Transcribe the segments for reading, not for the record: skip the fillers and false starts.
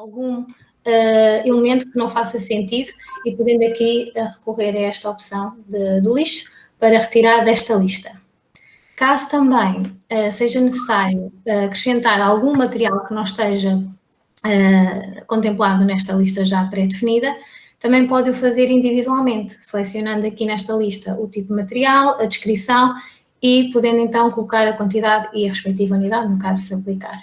algum elemento que não faça sentido e podendo aqui recorrer a esta opção do lixo para retirar desta lista. Caso também seja necessário acrescentar algum material que não esteja contemplado nesta lista já pré-definida, também pode o fazer individualmente, selecionando aqui nesta lista o tipo de material, a descrição e podendo então colocar a quantidade e a respectiva unidade, no caso se aplicar.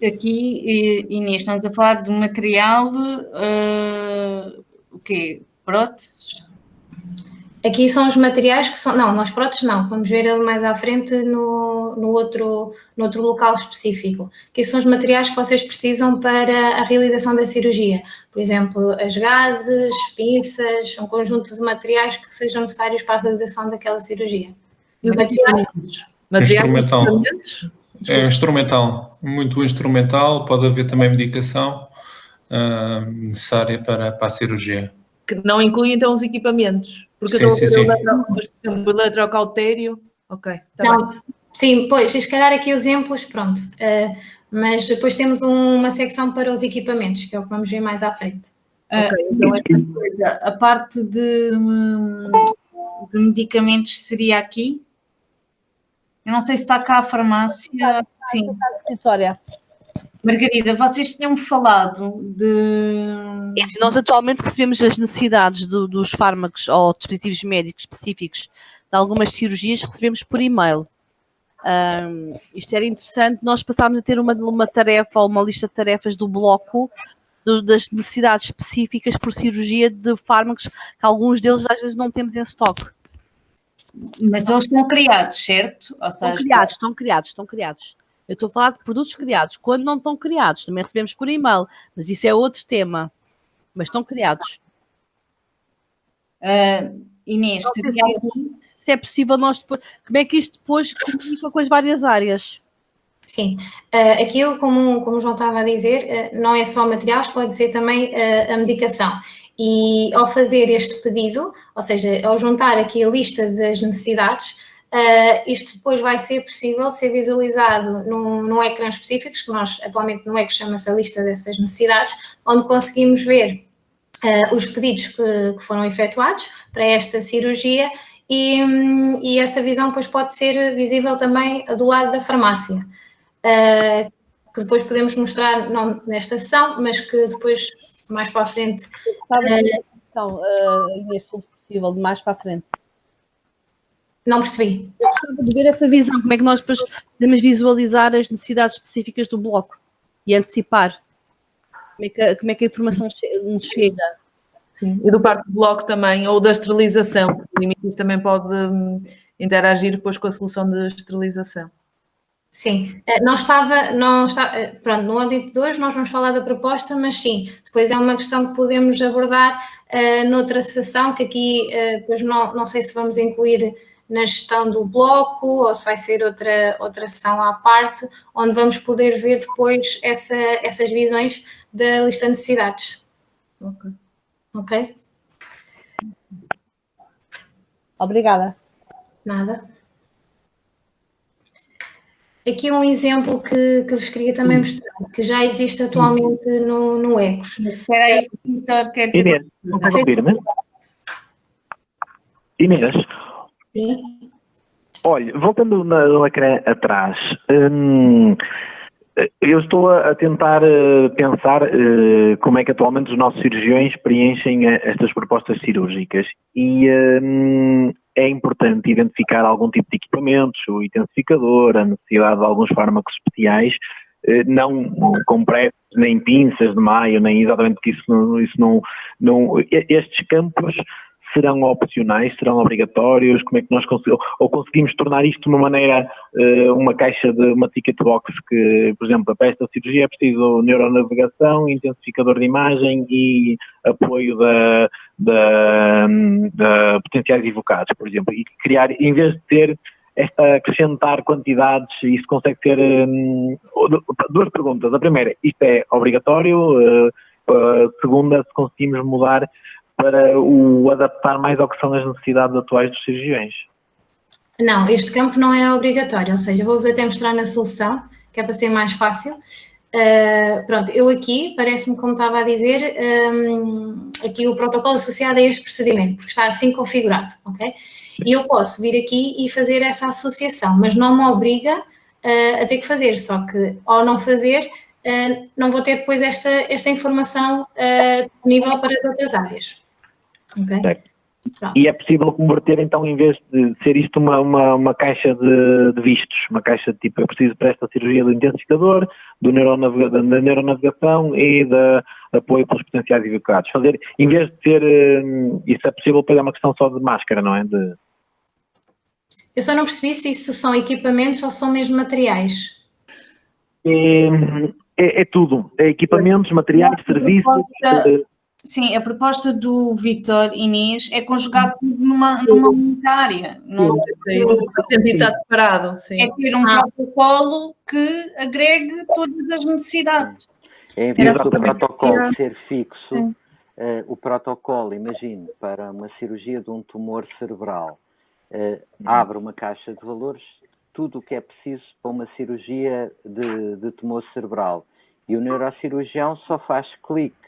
Aqui, Inês, estamos a falar de material, o quê? Próteses? Aqui são os materiais que são... Não, nós próteses não, vamos ver mais à frente no outro local específico. Aqui são os materiais que vocês precisam para a realização da cirurgia. Por exemplo, as gases, pinças, um conjunto de materiais que sejam necessários para a realização daquela cirurgia. E os equipamentos? Instrumental. É instrumental, muito instrumental, pode haver também medicação necessária para a cirurgia. Que não inclui então os equipamentos? Porque sim. Por exemplo, o eletrocautério, ok. Não, sim, pois, se calhar aqui exemplos, pronto. Mas depois temos uma secção para os equipamentos, que é o que vamos ver mais à frente. Okay, então esta coisa, a parte de medicamentos seria aqui? Eu não sei se está cá a farmácia. Sim. Vitória. Margarida, vocês tinham falado de... Nós atualmente recebemos as necessidades dos fármacos ou dispositivos médicos específicos de algumas cirurgias, recebemos por e-mail. Isto era interessante, nós passámos a ter uma tarefa ou uma lista de tarefas do bloco das necessidades específicas por cirurgia de fármacos, que alguns deles às vezes não temos em estoque. Mas eles estão criados, certo? Ou seja, estão criados. Eu estou a falar de produtos criados. Quando não estão criados, também recebemos por e-mail, mas isso é outro tema. Mas estão criados. Inês, se é possível nós depois... Como é que isto depois comunica com as várias áreas? Sim, aqui como o João estava a dizer, não é só materiais, pode ser também a medicação. E ao fazer este pedido, ou seja, ao juntar aqui a lista das necessidades, isto depois vai ser possível ser visualizado num ecrã específico, que nós atualmente no ECO chama-se a lista dessas necessidades, onde conseguimos ver os pedidos que foram efetuados para esta cirurgia e essa visão depois pode ser visível também do lado da farmácia, que depois podemos mostrar, não nesta sessão, mas que depois mais para a frente... Então, Inês, se for possível, de mais para a frente. Não percebi. Eu gostava de ver essa visão, como é que nós depois podemos visualizar as necessidades específicas do bloco e antecipar como é que a informação nos chega. Sim. E do parte do bloco também, ou da esterilização, porque o limites também pode interagir depois com a solução de esterilização. Sim, pronto, no âmbito de hoje nós vamos falar da proposta, mas sim, depois é uma questão que podemos abordar noutra sessão, que aqui depois não sei se vamos incluir na gestão do bloco ou se vai ser outra sessão à parte, onde vamos poder ver depois essas visões da lista de necessidades. Ok? Obrigada. Nada. Aqui um exemplo que vos queria também mostrar, que já existe atualmente no ECOS. Espera aí, o Vitor quer dizer... Inês, consegue ouvir-me? Inês? Sim. Olha, voltando no ecrã atrás, eu estou a tentar pensar como é que atualmente os nossos cirurgiões preenchem estas propostas cirúrgicas e é importante identificar algum tipo de equipamentos, o intensificador, a necessidade de alguns fármacos especiais, não com presses, nem pinças de maio, nem exatamente porque isso não estes campos serão opcionais, serão obrigatórios, como é que nós conseguimos tornar isto de uma maneira, uma caixa de uma ticket box que, por exemplo, para esta cirurgia é preciso neuronavegação, intensificador de imagem e apoio da potenciais evocados, por exemplo, e criar, em vez de ter acrescentar quantidades, isso consegue ser duas perguntas. A primeira, isto é obrigatório? A segunda, se conseguimos mudar para o adaptar mais ao que são as necessidades atuais dos cirurgiões. Não, este campo não é obrigatório, ou seja, vou-vos até mostrar na solução, que é para ser mais fácil. Pronto, eu aqui, parece-me, como estava a dizer, aqui o protocolo associado a este procedimento, porque está assim configurado, ok? E eu posso vir aqui e fazer essa associação, mas não me obriga a ter que fazer, só que ao não fazer, não vou ter depois esta informação disponível para as outras áreas. Ok? Certo. E é possível converter, então, em vez de ser isto uma caixa de vistos, uma caixa de tipo, eu preciso para esta cirurgia do intensificador, da neuronavegação e da apoio pelos potenciais evocados. Fazer, em vez de ter, isso é possível, depois é uma questão só de máscara, não é? Eu só não percebi se isso são equipamentos ou são mesmo materiais. É tudo. É equipamentos, materiais, serviços. Sim, a proposta do Vítor Inês é conjugar tudo numa única área. Não, está separado, sim. é ter um protocolo que agregue todas as necessidades. Em vez do protocolo ser fixo, o protocolo, imagine, para uma cirurgia de um tumor cerebral, abre uma caixa de valores, tudo o que é preciso para uma cirurgia de tumor cerebral. E o neurocirurgião só faz clique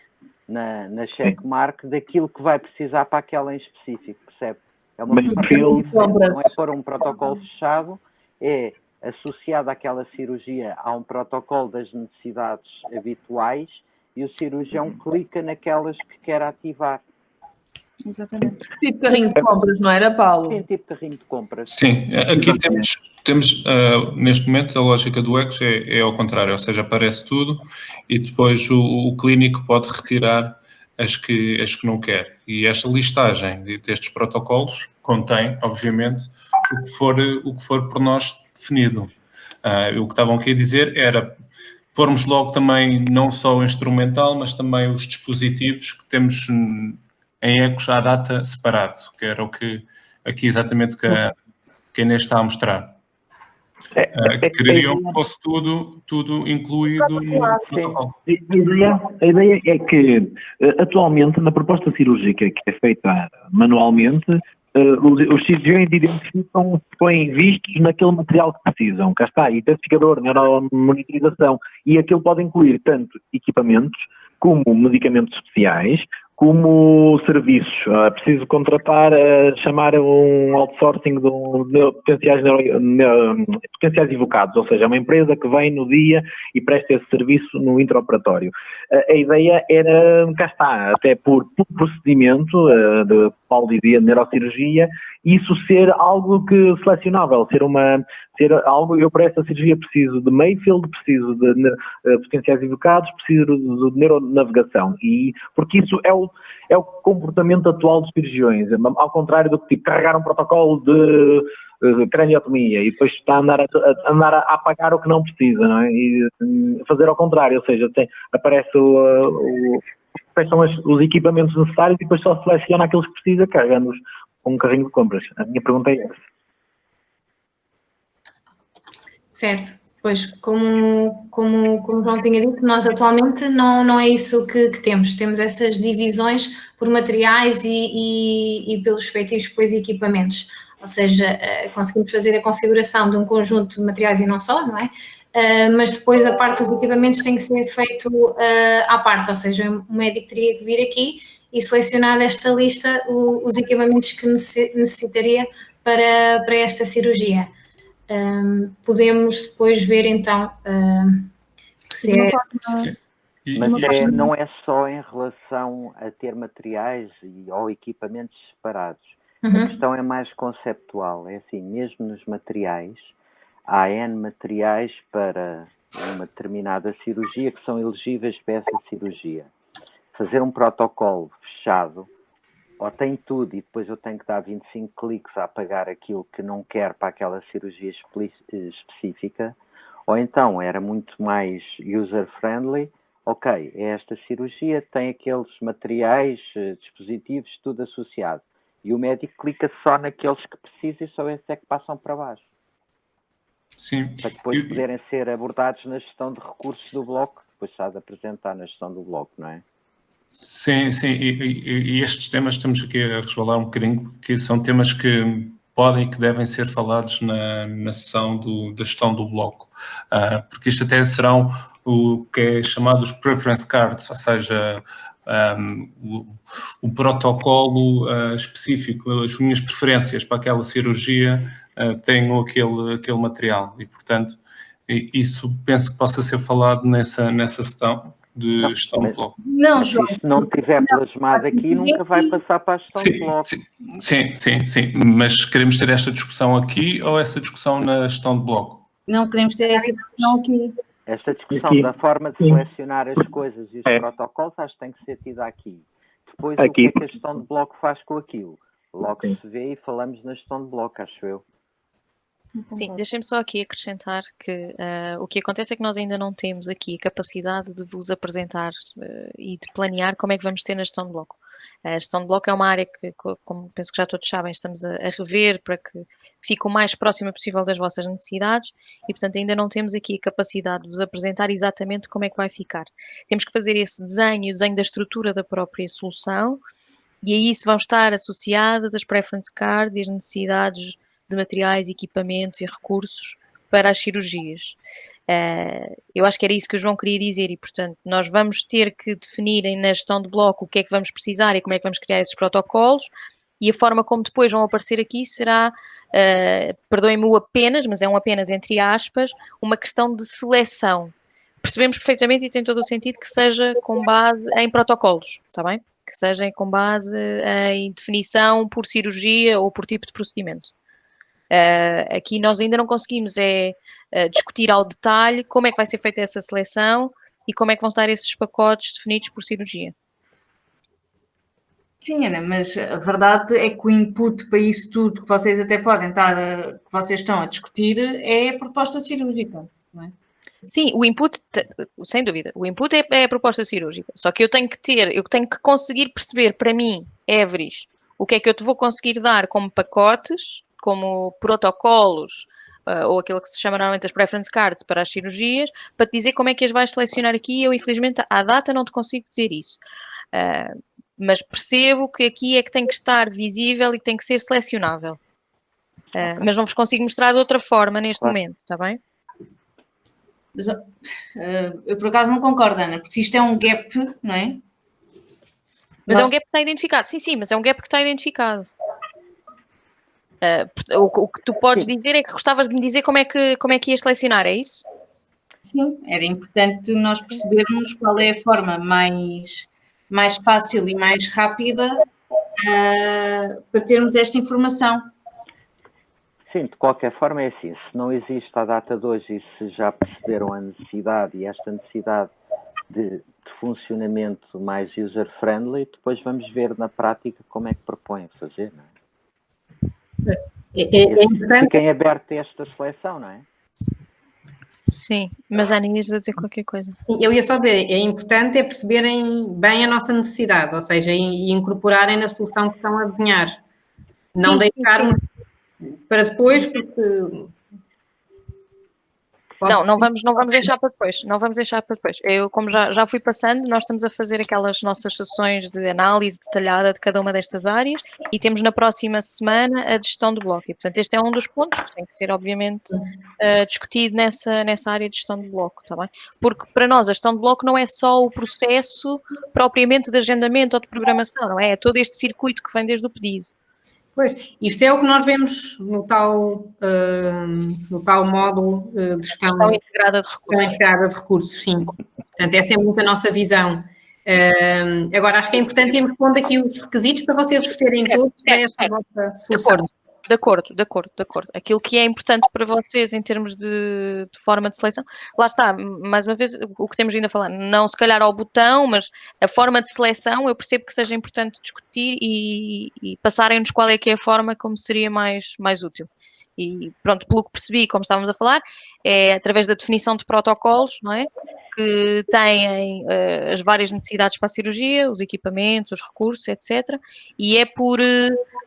na checkmark daquilo que vai precisar para aquela em específico, percebe? É uma não é para um protocolo fechado, é associado àquela cirurgia a um protocolo das necessidades habituais e o cirurgião clica naquelas que quer ativar. Exatamente. Tipo carrinho de compras, não era, Paulo? Sim, tipo carrinho de compras. Sim, aqui temos neste momento, a lógica do ECOS é ao contrário, ou seja, aparece tudo e depois o clínico pode retirar as que não quer. E esta listagem destes protocolos contém, obviamente, o que for por nós definido. O que estavam aqui a dizer era pormos logo também não só o instrumental, mas também os dispositivos que temos em ECOS à data separado, que era o que aqui exatamente que a Inês está a mostrar. Queriam que fosse tudo incluído no protocolo. A ideia é que, atualmente, na proposta cirúrgica que é feita manualmente, os cirurgiões identificam, põem vistos naquele material que precisam. Cá está, intensificador, neuromonitorização, e aquilo pode incluir tanto equipamentos como medicamentos especiais, como serviços. Preciso contratar, chamar um outsourcing de potenciais evocados, ou seja, uma empresa que vem no dia e presta esse serviço no intraoperatório. A ideia era, cá está, até por procedimento, de Paulo dizia, de neurocirurgia, isso ser algo que selecionável, ser algo, eu para essa cirurgia preciso de Mayfield, preciso de potenciais evocados, preciso de neuronavegação, e porque isso é o comportamento atual dos cirurgiões, ao contrário do que tipo, carregar um protocolo de craniotomia e depois está a andar a apagar o que não precisa, não é? E fazer ao contrário, ou seja, aparece quais são os equipamentos necessários e depois só seleciona aqueles que precisa, carregando-os com um carrinho de compras. A minha pergunta é essa. Certo, pois, como o João tinha dito, nós atualmente não é isso que temos. Temos essas divisões por materiais e pelos respectivos depois equipamentos. Ou seja, conseguimos fazer a configuração de um conjunto de materiais e não só, não é? Mas depois a parte dos equipamentos tem que ser feito à parte, ou seja, o médico teria que vir aqui e selecionar desta lista os equipamentos que necessitaria para esta cirurgia. Podemos depois ver então se é... Mas não é só em relação a ter materiais ou equipamentos separados. A questão é mais conceptual. É assim, mesmo nos materiais, há N materiais para uma determinada cirurgia que são elegíveis para essa cirurgia. Fazer um protocolo fechado, ou tem tudo e depois eu tenho que dar 25 cliques a apagar aquilo que não quero para aquela cirurgia específica, ou então era muito mais user-friendly, ok, esta cirurgia tem aqueles materiais, dispositivos, tudo associado. E o médico clica só naqueles que precisa e só esses é que passam para baixo. Sim. Para depois poderem ser abordados na gestão de recursos do bloco, que depois se há de apresentar na gestão do bloco, não é? Sim, e estes temas estamos aqui a resvalar um bocadinho, porque são temas que podem e que devem ser falados na sessão da gestão do bloco, porque isto até serão o que é chamado os preference cards, ou seja, o protocolo específico, as minhas preferências para aquela cirurgia, tenho aquele material e, portanto, isso penso que possa ser falado nessa sessão de gestão de bloco. Não, João. Se não tiver plasmado aqui, nunca vai passar para a gestão de bloco. Sim, mas queremos ter esta discussão aqui ou essa discussão na gestão de bloco? Não queremos ter essa discussão aqui. Esta discussão da forma de selecionar as coisas e os protocolos acho que tem que ser tida aqui. Depois, o que é que a gestão de bloco faz com aquilo? Logo se vê e falamos na gestão de bloco, acho eu. Sim, deixem-me só aqui acrescentar que o que acontece é que nós ainda não temos aqui a capacidade de vos apresentar e de planear como é que vamos ter na gestão de bloco. A gestão de bloco é uma área que, como penso que já todos sabem, estamos a rever para que fique o mais próxima possível das vossas necessidades e, portanto, ainda não temos aqui a capacidade de vos apresentar exatamente como é que vai ficar. Temos que fazer esse desenho, o desenho da estrutura da própria solução, e a isso vão estar associadas as preference cards e as necessidades de materiais, equipamentos e recursos para as cirurgias. Eu acho que era isso que o João queria dizer e, portanto, nós vamos ter que definir na gestão de bloco o que é que vamos precisar e como é que vamos criar esses protocolos, e a forma como depois vão aparecer aqui será, perdoem-me o apenas, mas é um apenas entre aspas, uma questão de seleção. Percebemos perfeitamente e tem todo o sentido que seja com base em protocolos, está bem? Que seja com base em definição por cirurgia ou por tipo de procedimento. Aqui nós ainda não conseguimos discutir ao detalhe como é que vai ser feita essa seleção e como é que vão estar esses pacotes definidos por cirurgia. Sim, Ana, mas a verdade é que o input para isso tudo que vocês até podem estar, que vocês estão a discutir, é a proposta cirúrgica, não é? Sim, o input, sem dúvida, o input é a proposta cirúrgica, só que eu tenho que conseguir perceber para mim, Everis, o que é que eu te vou conseguir dar como pacotes, como protocolos, ou aquilo que se chama normalmente as preference cards para as cirurgias, para te dizer como é que as vais selecionar aqui. Eu, infelizmente, à data não te consigo dizer isso. Mas percebo que aqui é que tem que estar visível e que tem que ser selecionável. Mas não vos consigo mostrar de outra forma neste momento, está bem? Mas, eu, por acaso, não concordo, Ana, porque isto é um gap, não é? Mas é um gap que está identificado. Sim, mas é um gap que está identificado. O que tu podes dizer é que gostavas de me dizer como é que ias selecionar, é isso? Sim, era importante nós percebermos qual é a forma mais fácil e mais rápida para termos esta informação. Sim, de qualquer forma é assim, se não existe à data de hoje e se já perceberam a necessidade e esta necessidade de funcionamento mais user-friendly, depois vamos ver na prática como é que propõem fazer, não é? Fiquem abertos a esta seleção, não é? Sim, mas a Ana ia dizer qualquer coisa. Sim, eu ia só dizer, é importante perceberem bem a nossa necessidade, ou seja, e incorporarem na solução que estão a desenhar. Não deixarmos para depois, porque... Não vamos deixar para depois. Não vamos deixar para depois. Eu, como já fui passando, nós estamos a fazer aquelas nossas sessões de análise detalhada de cada uma destas áreas e temos na próxima semana a gestão de bloco. E, portanto, este é um dos pontos que tem que ser, obviamente, discutido nessa área de gestão de bloco, está bem? Porque para nós a gestão de bloco não é só o processo propriamente de agendamento ou de programação, não é? É todo este circuito que vem desde o pedido. Pois, isto é o que nós vemos no tal módulo de gestão integrada de recursos. Sim. Portanto, essa é muito a nossa visão. Agora, acho que é importante irmos pondo aqui os requisitos para vocês os terem todos para esta vossa solução. De acordo. Aquilo que é importante para vocês em termos de forma de seleção, lá está, mais uma vez, o que temos ainda a falar, não se calhar ao botão, mas a forma de seleção, eu percebo que seja importante discutir e passarem-nos qual é que é a forma como seria mais útil. E pronto, pelo que percebi, como estávamos a falar, é através da definição de protocolos, não é? Que têm as várias necessidades para a cirurgia, os equipamentos, os recursos, etc. E é por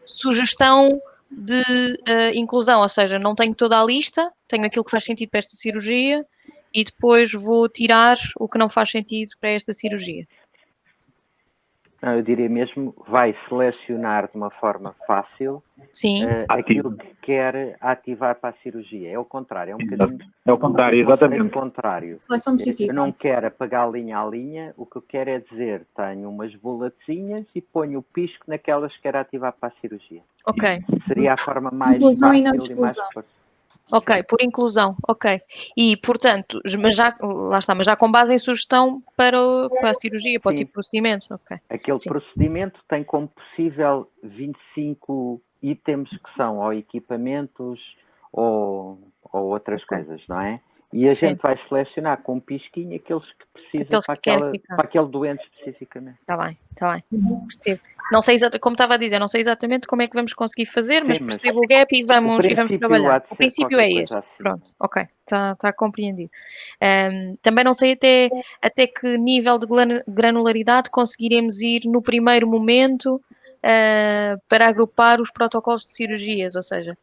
sugestão de inclusão, ou seja, não tenho toda a lista, tenho aquilo que faz sentido para esta cirurgia e depois vou tirar o que não faz sentido para esta cirurgia. eu diria mesmo, vai selecionar de uma forma fácil aquilo que quer ativar para a cirurgia. É o contrário, é um bocadinho... É o contrário, exatamente. É o contrário. Eu não quero apagar linha a linha, o que eu quero é dizer, tenho umas bulletzinhas e ponho o pisco naquelas que quero ativar para a cirurgia. Ok. Seria a forma mais inclusão fácil e não e mais... Ok, por inclusão, ok. E, portanto, mas já, lá está, mas já com base em sugestão para a cirurgia, para o tipo de procedimento, ok. Aquele procedimento tem como possível 25 itens que são ou equipamentos ou outras coisas, não é? E a gente vai selecionar com um pisquinho aqueles que precisam para aquele doente especificamente. Está bem, percebo. Não sei exatamente, como estava a dizer, não sei exatamente como é que vamos conseguir fazer, mas percebo o gap e vamos trabalhar. O princípio é este. Assim. Pronto, ok, está compreendido. Também não sei até que nível de granularidade conseguiremos ir no primeiro momento para agrupar os protocolos de cirurgias, ou seja,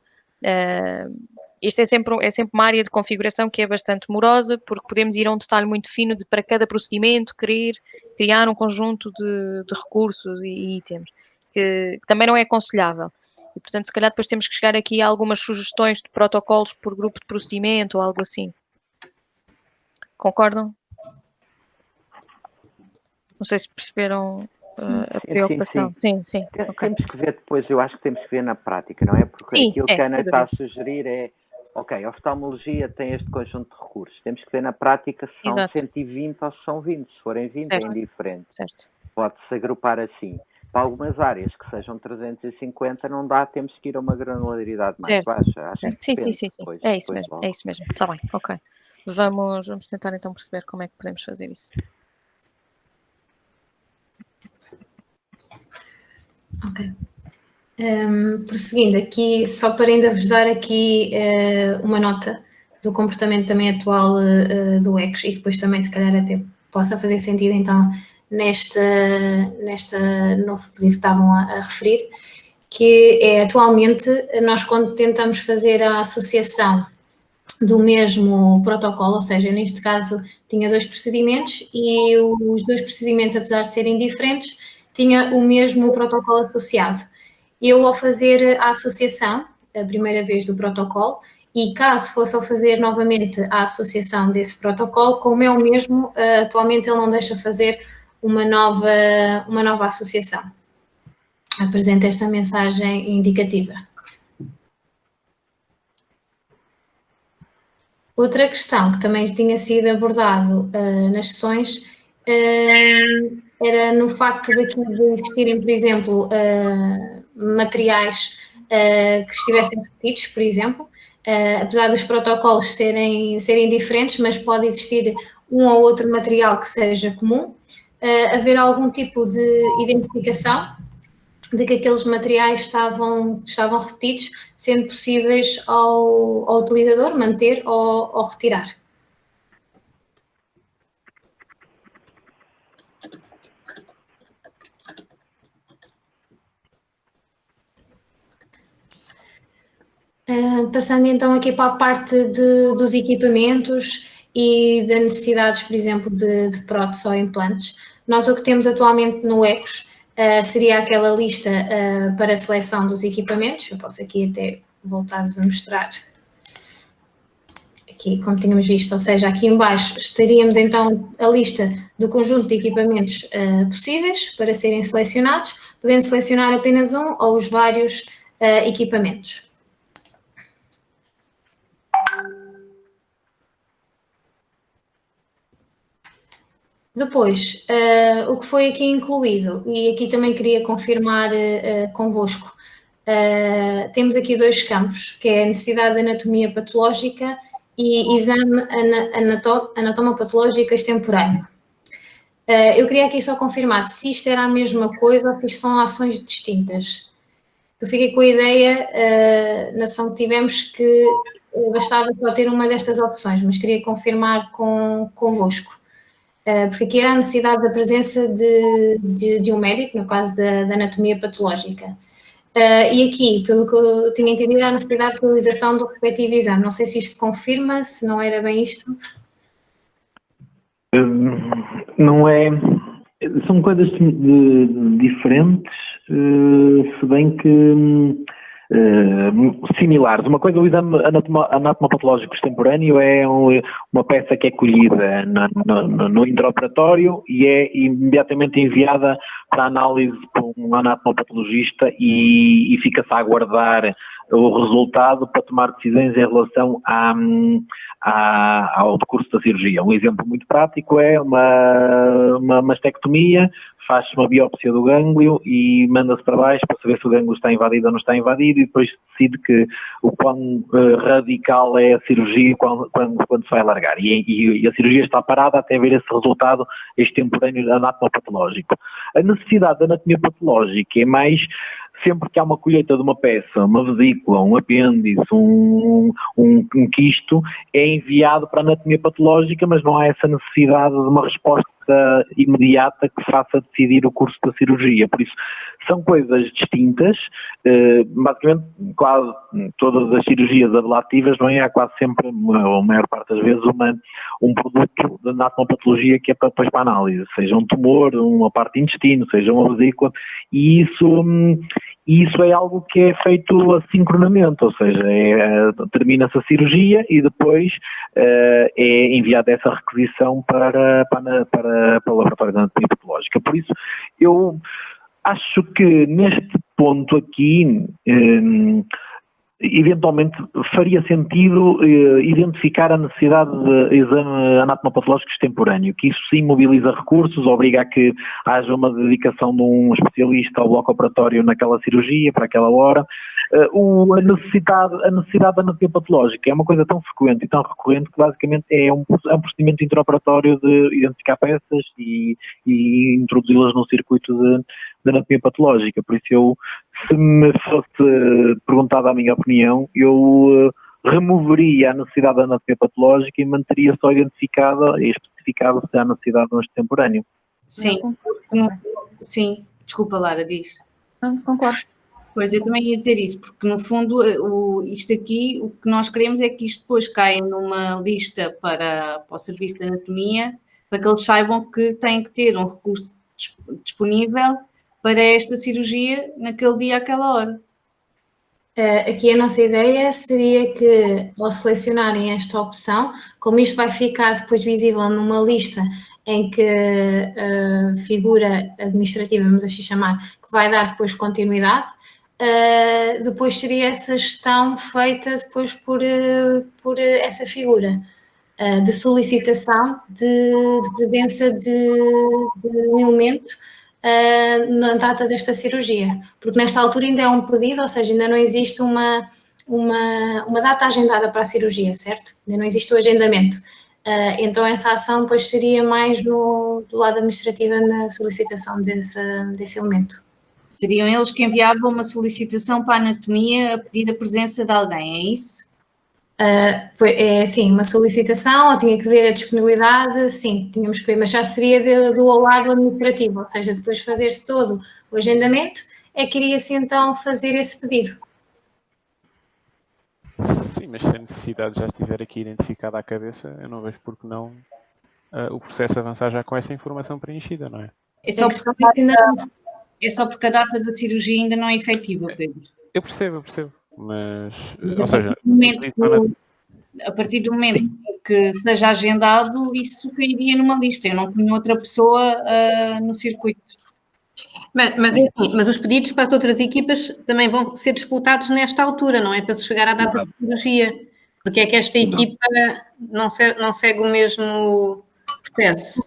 isto é sempre uma área de configuração que é bastante morosa, porque podemos ir a um detalhe muito fino de para cada procedimento querer criar um conjunto de recursos e itens, que também não é aconselhável. E, portanto, se calhar depois temos que chegar aqui a algumas sugestões de protocolos por grupo de procedimento ou algo assim. Concordam? Não sei se perceberam a preocupação. Sim. Temos que ver depois, eu acho que temos que ver na prática, não é? Porque aquilo que a Ana está a sugerir é, ok, a oftalmologia tem este conjunto de recursos, temos que ver na prática se são 120 ou se são 20, se forem 20 é indiferente. Pode-se agrupar assim. Para algumas áreas que sejam 350 não dá, temos que ir a uma granularidade mais baixa. Sim. É isso mesmo. Está bem, ok. Vamos tentar então perceber como é que podemos fazer isso. Ok. Prosseguindo aqui, só para ainda vos dar aqui uma nota do comportamento também atual do ECOS e depois também se calhar até possa fazer sentido então nesta novo pedido que estavam a referir, que é atualmente nós quando tentamos fazer a associação do mesmo protocolo, ou seja, neste caso tinha 2 procedimentos e os 2 procedimentos, apesar de serem diferentes, tinha o mesmo protocolo associado. Eu, ao fazer a associação, a primeira vez do protocolo, e caso fosse ao fazer novamente a associação desse protocolo, como é o mesmo, atualmente ele não deixa fazer uma nova associação. Apresenta esta mensagem indicativa. Outra questão que também tinha sido abordado nas sessões era no facto de existirem, por exemplo, materiais que estivessem repetidos, por exemplo, apesar dos protocolos serem diferentes, mas pode existir um ou outro material que seja comum, haver algum tipo de identificação de que aqueles materiais estavam repetidos, sendo possíveis ao utilizador manter ou retirar. Passando então aqui para a parte dos equipamentos e das necessidades, por exemplo, de próteses ou implantes. Nós o que temos atualmente no ECOS seria aquela lista para a seleção dos equipamentos. Eu posso aqui até voltar-vos a mostrar. Aqui, como tínhamos visto, ou seja, aqui em baixo estaríamos então a lista do conjunto de equipamentos possíveis para serem selecionados, podendo selecionar apenas um ou os vários equipamentos. Depois, o que foi aqui incluído, e aqui também queria confirmar convosco, temos aqui 2 campos, que é a necessidade de anatomia patológica e exame anatomopatológico extemporâneo. Eu queria aqui só confirmar se isto era a mesma coisa ou se isto são ações distintas. Eu fiquei com a ideia, na ação que tivemos, que bastava só ter uma destas opções, mas queria confirmar convosco. Porque aqui era a necessidade da presença de um médico, no caso da anatomia patológica. E aqui, pelo que eu tinha entendido, era a necessidade de realização do respectivo exame. Não sei se isto confirma, se não era bem isto. Não é São coisas diferentes, se bem que similares. Uma coisa, o exame anatomopatológico extemporâneo é uma peça que é colhida no intraoperatório e é imediatamente enviada para análise por um anatomopatologista e fica-se a aguardar o resultado para tomar decisões em relação ao decurso da cirurgia. Um exemplo muito prático é uma mastectomia, faz-se uma biópsia do gânglio e manda-se para baixo para saber se o gânglio está invadido ou não está invadido e depois decide que o quão radical é a cirurgia quando se vai alargar. E a cirurgia está parada até ver esse resultado extemporâneo anatomopatológico. A necessidade da anatomia patológica é mais sempre que há uma colheita de uma peça, uma vesícula, um apêndice, um quisto, é enviado para a anatomia patológica, mas não há essa necessidade de uma resposta imediata que faça decidir o curso da cirurgia. Por isso, são coisas distintas. Basicamente, quase todas as cirurgias ablativas, não é? Há quase sempre, a maior parte das vezes, um produto de anatomopatologia que é depois para análise, seja um tumor, uma parte do intestino, seja uma vesícula, e isso é algo que é feito assincronamente, ou seja, termina-se a cirurgia e depois é enviada essa requisição para o laboratório de anatomia patológica. Por isso, eu acho que neste ponto aqui, eventualmente faria sentido identificar a necessidade de exame anatomopatológico extemporâneo, que isso sim mobiliza recursos, obriga a que haja uma dedicação de um especialista ao bloco operatório naquela cirurgia, para aquela hora. A necessidade da anatomia patológica é uma coisa tão frequente e tão recorrente que basicamente é um procedimento intraoperatório de identificar peças e introduzi-las num circuito de anatomia patológica. Por isso, se me fosse perguntada a minha opinião, eu removeria a necessidade da anatomia patológica e manteria só identificada e especificada se há necessidade de um extemporâneo. Sim, sim. Desculpa, Lara, diz. Concordo. Pois, eu também ia dizer isso, porque no fundo isto aqui, o que nós queremos é que isto depois caia numa lista para o Serviço de Anatomia, para que eles saibam que têm que ter um recurso disponível para esta cirurgia naquele dia, àquela hora. Aqui a nossa ideia seria que, ao selecionarem esta opção, como isto vai ficar depois visível numa lista em que a figura administrativa, vamos assim chamar, que vai dar depois continuidade, depois seria essa gestão feita depois por essa figura de solicitação de presença de um elemento na data desta cirurgia, porque nesta altura ainda é um pedido, ou seja, ainda não existe uma data agendada para a cirurgia, certo? Ainda não existe o agendamento. Então essa ação depois seria mais do lado administrativo na solicitação desse elemento. Seriam eles que enviavam uma solicitação para a anatomia a pedir a presença de alguém, é isso? Sim, uma solicitação, ou tinha que ver a disponibilidade, sim, tínhamos que ver, mas já seria do lado administrativo, ou seja, depois de fazer-se todo o agendamento, é que iria-se então fazer esse pedido. Sim, mas se a necessidade já estiver aqui identificada à cabeça, eu não vejo por que não o processo avançar já com essa informação preenchida, não é? É só porque a data da cirurgia ainda não é efetiva, Pedro. Eu percebo, mas ou seja, a partir do momento que seja agendado, isso cairia numa lista. Eu não ponho outra pessoa no circuito. Mas os pedidos para as outras equipas também vão ser disputados nesta altura, não é? Para se chegar à data de cirurgia. Porque é que esta equipa não segue o mesmo processo?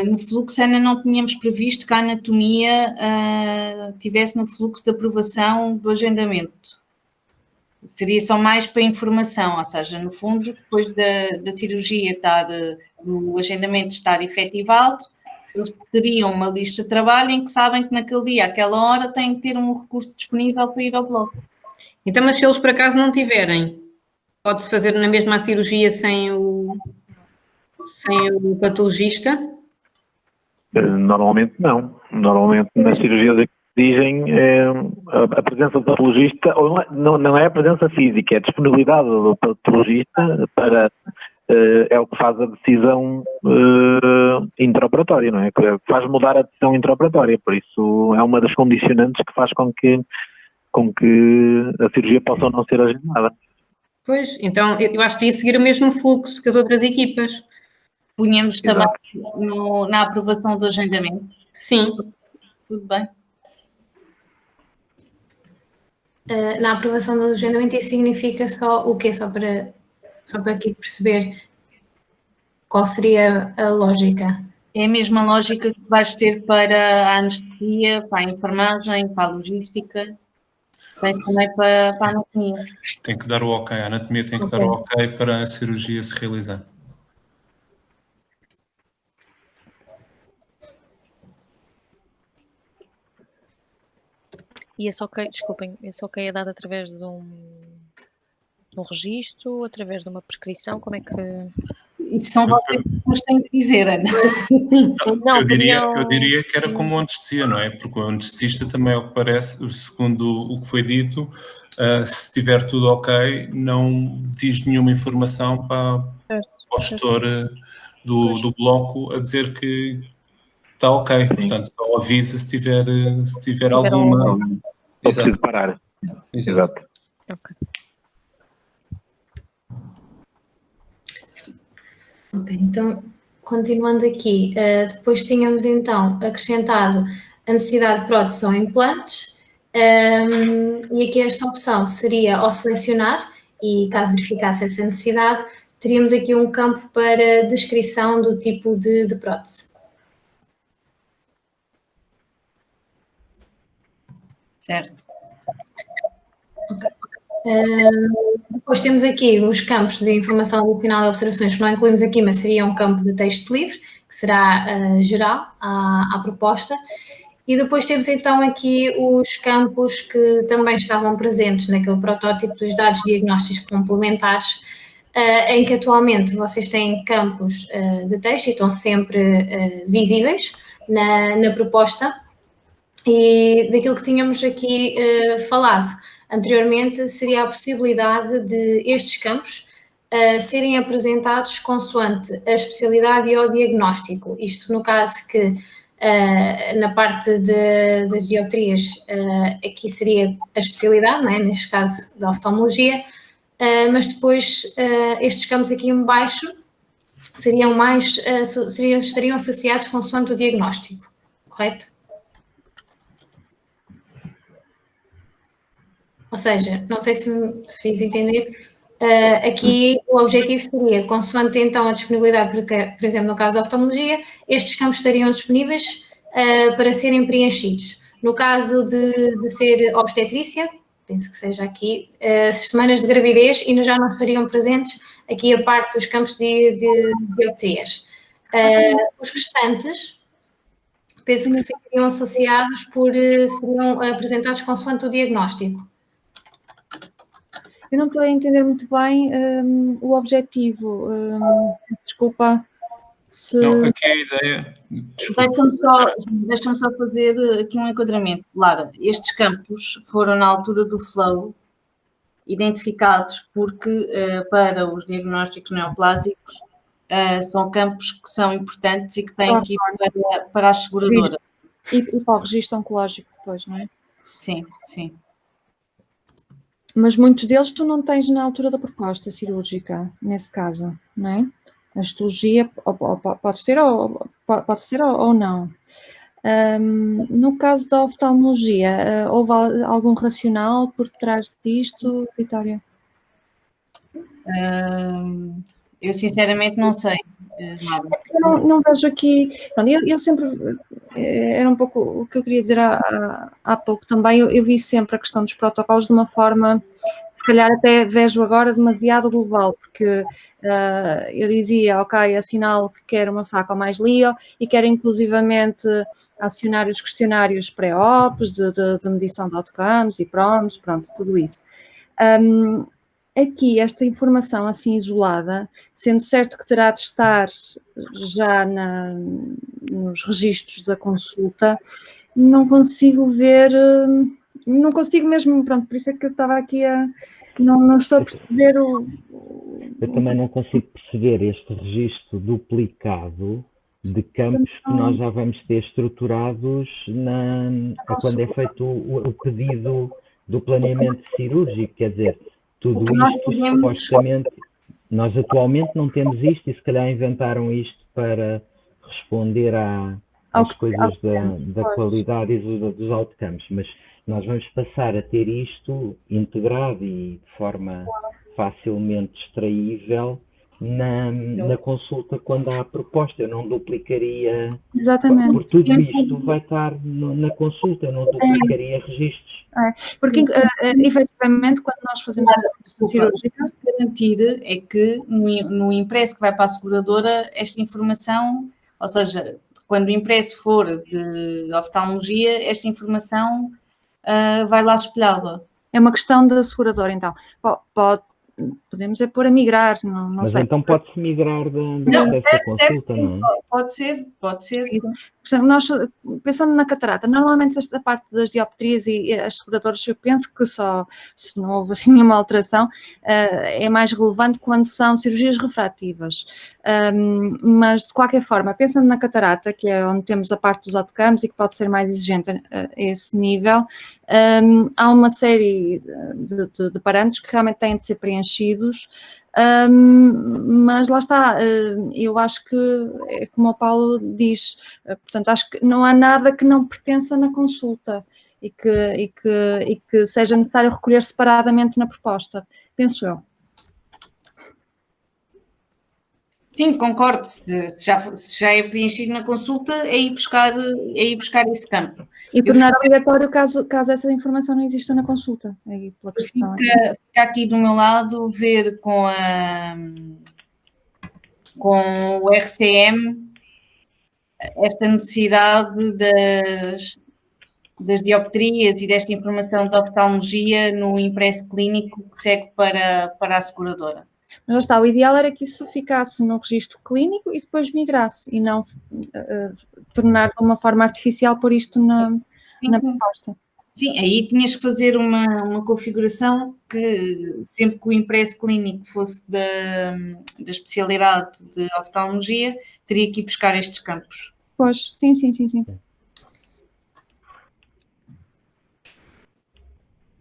No fluxo ainda não tínhamos previsto que a anatomia tivesse no fluxo de aprovação do agendamento. Seria só mais para informação, ou seja, no fundo, depois da cirurgia do agendamento estar efetivado, eles teriam uma lista de trabalho em que sabem que naquele dia, àquela hora, têm que ter um recurso disponível para ir ao bloco. Então, mas se eles por acaso não tiverem, pode-se fazer na mesma cirurgia sem o patologista? Normalmente não. Normalmente nas cirurgias que dizem a presença do patologista, ou não é a presença física, é a disponibilidade do patologista para é o que faz a decisão intraoperatória, não é? Que faz mudar a decisão intraoperatória, por isso é uma das condicionantes que faz com que a cirurgia possa ou não ser agendada. Pois, então eu acho que devia seguir o mesmo fluxo que as outras equipas. Punhamos também na aprovação do agendamento. Sim. Tudo bem. Na aprovação do agendamento, isso significa só o quê? Só para aqui perceber qual seria a lógica. É a mesma lógica que vais ter para a anestesia, para a enfermagem, para a logística, tem também para a anatomia. Tem que dar o ok, a anatomia tem que dar o ok para a cirurgia se realizar. E esse ok, desculpem, esse ok é dado através de um registro, através de uma prescrição, como é que... Isso são vocês que têm que dizer, Ana. Não, eu diria que era como o anestesia, não é? Porque o anestesista também, ao que parece, segundo o que foi dito, se tiver tudo ok, não diz nenhuma informação para o gestor do bloco a dizer que está ok. Portanto, só avisa se tiver alguma... Ou preciso parar. Exato. Ok. Ok, então, continuando aqui, depois tínhamos então acrescentado a necessidade de prótese ou implantes, e aqui esta opção seria ao selecionar, e caso verificasse essa necessidade, teríamos aqui um campo para descrição do tipo de prótese. Certo. Ok. Depois temos aqui os campos de informação adicional e observações que não incluímos aqui, mas seria um campo de texto livre, que será geral à proposta. E depois temos então aqui os campos que também estavam presentes naquele protótipo dos dados diagnósticos complementares, em que atualmente vocês têm campos de texto e estão sempre visíveis na proposta. E daquilo que tínhamos aqui falado anteriormente, seria a possibilidade de estes campos serem apresentados consoante a especialidade e o diagnóstico. Isto no caso que na parte das dioptrias aqui seria a especialidade, não é? Neste caso da oftalmologia, mas depois estes campos aqui em baixo estariam associados consoante o diagnóstico, correto? Ou seja, não sei se me fiz entender, aqui o objetivo seria, consoante então a disponibilidade, por exemplo, no caso da oftalmologia, estes campos estariam disponíveis para serem preenchidos. No caso de ser obstetrícia, penso que seja aqui, semanas de gravidez ainda já não estariam presentes aqui a parte dos campos de dioptrias. Os restantes, penso que ficariam associados seriam apresentados consoante o diagnóstico. Eu não estou a entender muito bem o objetivo. Desculpa. Não, aqui a ideia... Deixa-me só fazer aqui um enquadramento. Lara, estes campos foram na altura do flow identificados porque para os diagnósticos neoplásicos são campos que são importantes e que têm que ir para a seguradora. E para o registro oncológico depois, não é? Sim, sim. Mas muitos deles tu não tens na altura da proposta cirúrgica, nesse caso, não é? A histologia pode ser ou não. No caso da oftalmologia, houve algum racional por trás disto, Vitória? Eu sinceramente não sei. Eu não vejo aqui... Pronto, eu sempre... Era um pouco o que eu queria dizer há pouco também. Eu vi sempre a questão dos protocolos de uma forma, se calhar até vejo agora demasiado global, porque eu dizia, ok, assinalo que quero uma faca ou mais LIO e quero inclusivamente acionar os questionários pré-ops, de medição de outcomes e PROMs, pronto, tudo isso. Aqui, esta informação assim isolada, sendo certo que terá de estar já nos registros da consulta, não consigo ver, não consigo mesmo, pronto, por isso é que eu estava aqui não estou a perceber eu também não consigo perceber este registro duplicado de campos que nós já vamos ter estruturados quando é feito o pedido do planeamento cirúrgico, quer dizer, tudo isto supostamente, nós atualmente não temos isto e se calhar inventaram isto para responder às coisas da qualidade e dos outcomes, mas nós vamos passar a ter isto integrado e de forma facilmente extraível na consulta quando há a proposta. Eu não duplicaria. Exatamente. Porque tudo isto vai estar na consulta, eu não duplicaria registros. Porque, efetivamente, quando nós fazemos a cirurgia... O que garantir é que no impresso que vai para a seguradora, esta informação, ou seja, quando o impresso for de oftalmologia, esta informação vai lá espelhada. É uma questão da seguradora, então. Podemos pôr a migrar, não mas sei. Mas então pode-se migrar dessa consulta, não é? Pode ser. Nós, pensando na catarata, normalmente esta parte das dioptrias e as seguradoras, eu penso que só, se não houve assim nenhuma alteração, é mais relevante quando são cirurgias refrativas. Mas, de qualquer forma, pensando na catarata, que é onde temos a parte dos outcomes e que pode ser mais exigente a esse nível, há uma série de parâmetros que realmente têm de ser preenchidos. Mas lá está, eu acho que é como o Paulo diz, portanto acho que não há nada que não pertença na consulta e que seja necessário recolher separadamente na proposta, penso eu. Sim, concordo, se já é preenchido na consulta, é ir buscar esse campo. E tornar obrigatório caso essa informação não exista na consulta. Aí, pela questão, fica aqui do meu lado ver com o RCM esta necessidade das dioptrias e desta informação da oftalmologia no impresso clínico que segue para a seguradora. Mas lá está, o ideal era que isso ficasse no registro clínico e depois migrasse, e não tornar de uma forma artificial por isto na proposta. Sim, aí tinhas que fazer uma configuração que sempre que o impresso clínico fosse da especialidade de oftalmologia, teria que ir buscar estes campos. Pois, sim.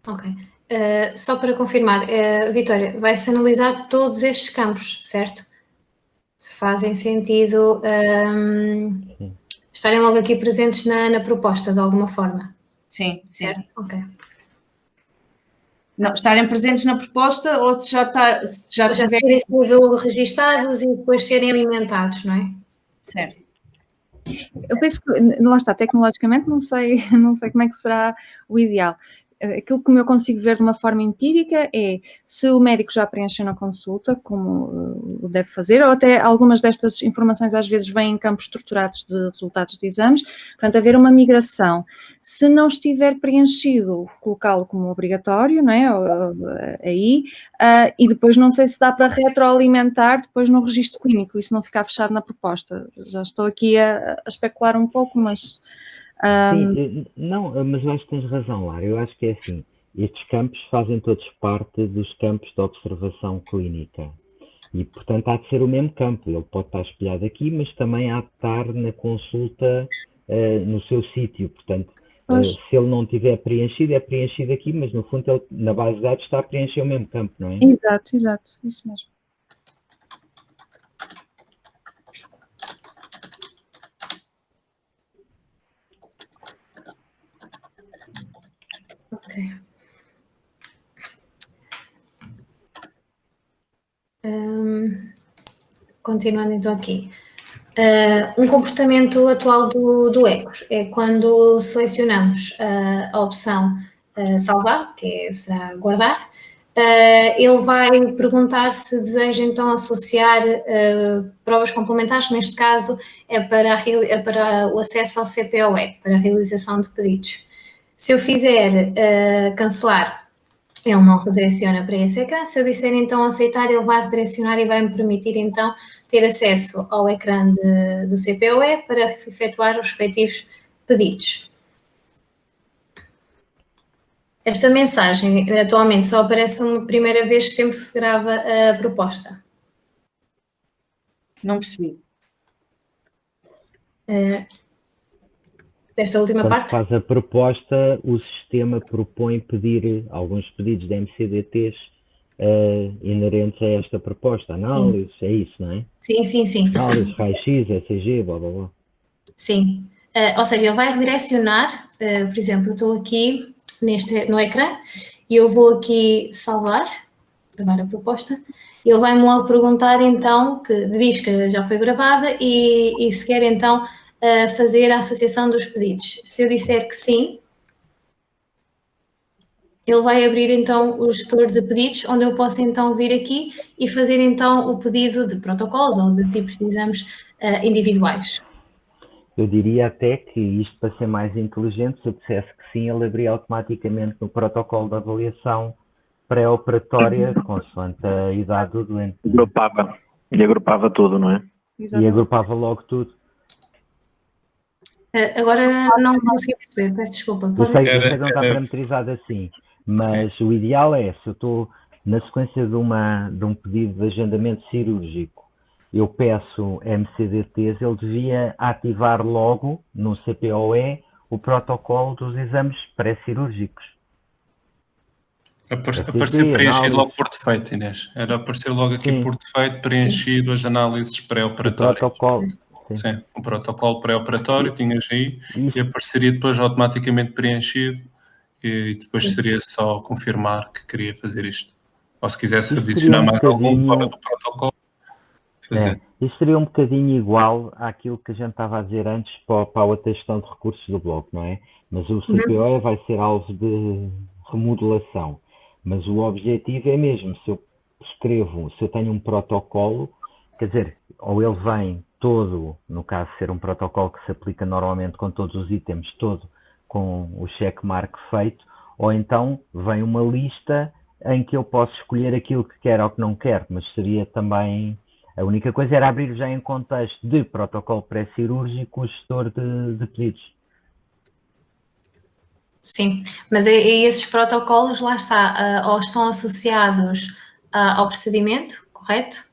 Ok. Só para confirmar, Vitória, vai-se analisar todos estes campos, certo? Se fazem sentido estarem logo aqui presentes na proposta, de alguma forma. Sim. Certo? Ok. Não, estarem presentes na proposta ou se já terem sido registados e depois serem alimentados, não é? Certo. Eu penso que, lá está, tecnologicamente não sei como é que será o ideal. Aquilo que eu consigo ver de uma forma empírica é se o médico já preencheu na consulta, como o deve fazer, ou até algumas destas informações às vezes vêm em campos estruturados de resultados de exames, portanto, haver uma migração. Se não estiver preenchido, colocá-lo como obrigatório, não é? Aí, e depois não sei se dá para retroalimentar depois no registro clínico, isso não ficar fechado na proposta. Já estou aqui a especular um pouco, mas... Sim, não, mas eu acho que tens razão, Lara. Eu acho que é assim, estes campos fazem todos parte dos campos de observação clínica e, portanto, há de ser o mesmo campo. Ele pode estar espelhado aqui, mas também há de estar na consulta no seu sítio. Portanto, se ele não tiver preenchido, é preenchido aqui, mas no fundo ele, na base de dados está a preencher o mesmo campo, não é? Exato, isso mesmo. Ok. Continuando então aqui. Um comportamento atual do ECOS é quando selecionamos a opção salvar, que será guardar, ele vai perguntar se deseja então associar provas complementares, que neste caso é para o acesso ao CPOE, para a realização de pedidos. Se eu fizer cancelar, ele não redireciona para esse ecrã. Se eu disser então aceitar, ele vai redirecionar e vai me permitir então ter acesso ao ecrã do CPOE para efetuar os respectivos pedidos. Esta mensagem atualmente só aparece uma primeira vez sempre que se grava a proposta. Não percebi. Desta última Quando parte? faz a proposta, o sistema propõe pedir alguns pedidos de MCDTs inerentes a esta proposta. Análise, é isso, não é? Sim. Análise, raio-x, ECG, blá blá blá. Sim. Ou seja, ele vai redirecionar, por exemplo, eu estou aqui no ecrã e eu vou aqui gravar a proposta, e ele vai-me logo perguntar então, que diz que já foi gravada e se quer então fazer a associação dos pedidos. Se eu disser que sim, ele vai abrir então o gestor de pedidos, onde eu posso então vir aqui e fazer então o pedido de protocolos ou de tipos de exames individuais. Eu diria até que isto, para ser mais inteligente, se eu dissesse que sim, ele abria automaticamente no protocolo de avaliação pré-operatória, consoante a idade do doente. Agrupava tudo, não é? E agrupava logo tudo. Agora não consegui perceber, peço desculpa. Eu sei que não está parametrizado assim, mas o ideal é, se eu estou na sequência de um pedido de agendamento cirúrgico, eu peço MCDTs, ele devia ativar logo no CPOE o protocolo dos exames pré-cirúrgicos. Aparecer preenchido logo por defeito, Inês. Era aparecer logo aqui por defeito, preenchido as análises pré-operatórias. Protocolo. Sim, um protocolo pré-operatório, tinhas aí, e apareceria depois automaticamente preenchido, e depois seria só confirmar que queria fazer isto. Ou se quisesse adicionar mais algum fora do protocolo, fazer. Isto seria um bocadinho igual àquilo que a gente estava a dizer antes para a outra gestão de recursos do bloco, não é? Mas o CPOE vai ser alvo de remodelação. Mas o objetivo é mesmo, se eu tenho um protocolo, quer dizer, ou ele vem todo, no caso de ser um protocolo que se aplica normalmente com todos os itens, todo com o checkmark feito, ou então vem uma lista em que eu posso escolher aquilo que quero ou que não quero, mas seria também, a única coisa era abrir já em contexto de protocolo pré-cirúrgico o gestor de pedidos. Sim, mas esses protocolos, lá está, ou estão associados ao procedimento, correto?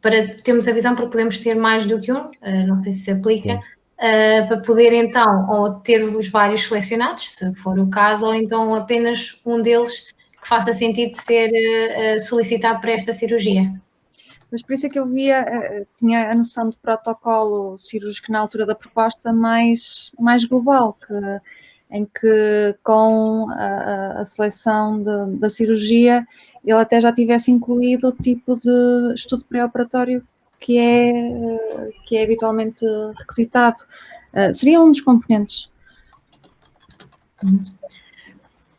Para termos a visão, para podermos ter mais do que um, não sei se aplica, para poder então ou ter os vários selecionados, se for o caso, ou então apenas um deles que faça sentido ser solicitado para esta cirurgia. Mas por isso é que eu tinha a noção de protocolo cirúrgico na altura da proposta mais global, em que com a seleção da cirurgia ele até já tivesse incluído o tipo de estudo pré-operatório que é habitualmente requisitado. Seria um dos componentes.